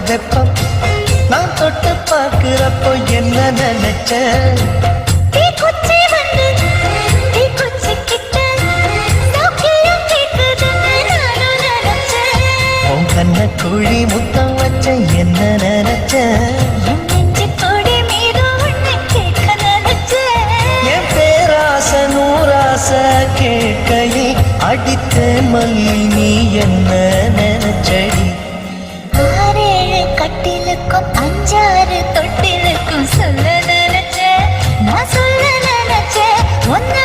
வெப்பம் நான் தொட்டு பார்க்கிறப்போ என்ன நினைச்ச கண்ண குழி முத்தம் வச்ச என்ன நினைச்ச என் பேராச நூறாச கேட்கையே அடித்த மல்லி நீ என்ன நினைச்சடி 6 கட்டிலுக்கும் 5 தொட்டிலுக்கும் சொல்ல நினைச்சேன் நான் சொல்ல நினைச்சேன் ஒன்ன